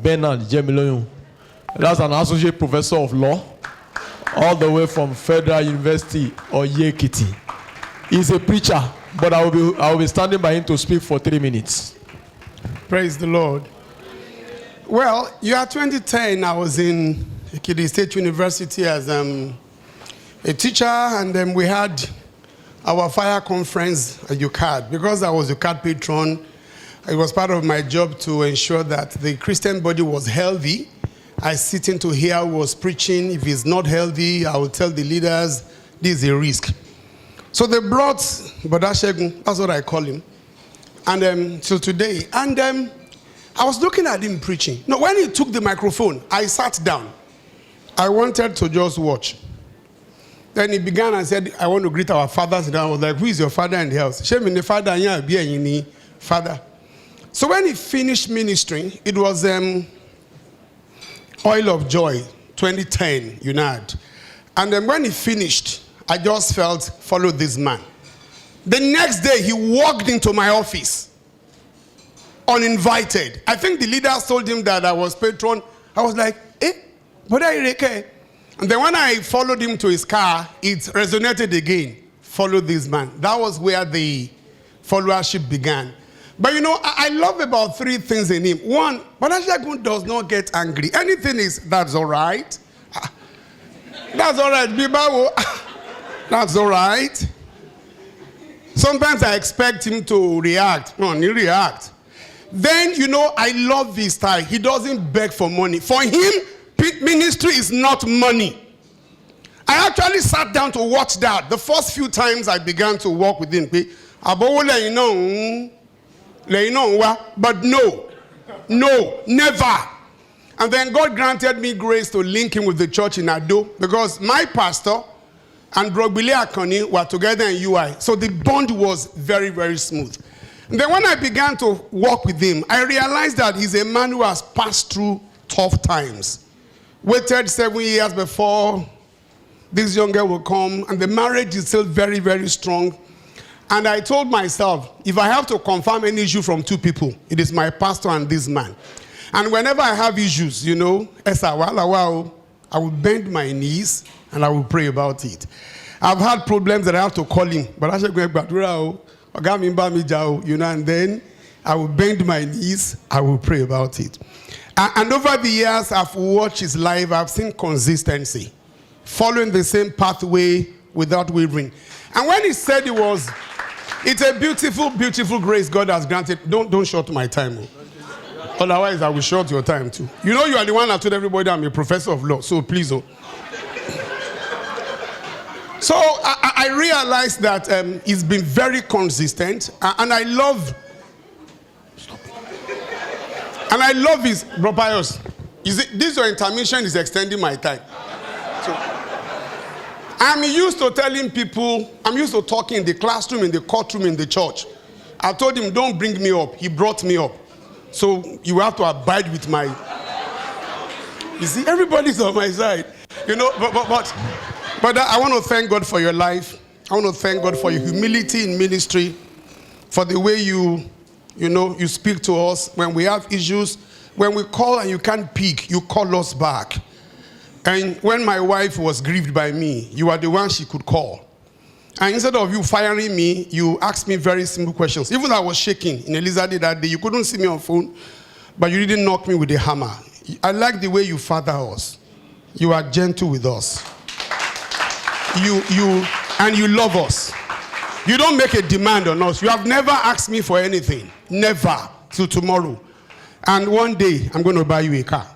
Bernard Jemilohun. That's an associate professor of law, all the way from Federal University or Yekiti. He's a preacher, but I will be standing by him to speak for 3 minutes. Praise the Lord. Well, year 2010, I was in Ekiti State University as a teacher, and then we had our fire conference at UCAD. Because I was UCAD patron, it was part of my job to ensure that the Christian body was healthy. I sit in to hear who was preaching. If he's not healthy, I will tell the leaders, this is a risk. So they brought Brother Shegun, that's what I call him, and till today. And I was looking at him preaching. No, when he took the microphone, I sat down. I wanted to just watch. Then he began and said, I want to greet our fathers. And I was like, who is your father in the house? Shame in the father, and yeah, be any father. So when he finished ministering, it was Oil of Joy, 2010, Unad. And then when he finished, I just felt, follow this man. The next day, he walked into my office, uninvited. I think the leaders told him that I was patron. I was like, what are you okay? And then when I followed him to his car, it resonated again. Follow this man. That was where the followership began. But you know, I love about 3 things in him. One, Brother Shegun does not get angry. Anything is, that's all right. That's all right, Bibawo. That's all right. Sometimes I expect him to react. No, he react. Then, you know, I love his style. He doesn't beg for money. For him, ministry is not money. I actually sat down to watch that. The first few times I began to walk with him, but no, never. And then God granted me grace to link him with the church in Ado, because my pastor and Brogbile Akoni were together in UI. So the bond was very, very smooth. And then when I began to walk with him, I realized that he's a man who has passed through tough times. Waited 7 years before this young girl will come, and the marriage is still very, very strong. And I told myself, if I have to confirm any issue from 2 people, it is my pastor and this man. And whenever I have issues, you know, I will bend my knees and I will pray about it. I've had problems that I have to call him, but I should go back, you know, and then I will bend my knees, I will pray about it. And over the years, I've watched his life, I've seen consistency, following the same pathway without wavering. And when he said it's a beautiful, beautiful grace God has granted. Don't short my time. Otherwise, I will short your time too. You know you are the one that told everybody I'm a professor of law, so please. So I realized that he's been very consistent, and I love his, Bro Pius, this your intermission is extending my time. So, I'm used to telling people, I'm used to talking in the classroom, in the courtroom, in the church. I told him, don't bring me up. He brought me up. So you have to abide with my... You see, everybody's on my side. You know, but I want to thank God for your life. I want to thank God for your humility in ministry, for the way you speak to us when we have issues. When we call and you can't pick, you call us back. And when my wife was grieved by me, you are the one she could call. And instead of you firing me, you asked me very simple questions. Even though I was shaking in Elizabeth that day, you couldn't see me on phone, but you didn't knock me with a hammer. I like the way you father us. You are gentle with us. And you love us. You don't make a demand on us. You have never asked me for anything. Never. Till tomorrow. And one day, I'm going to buy you a car.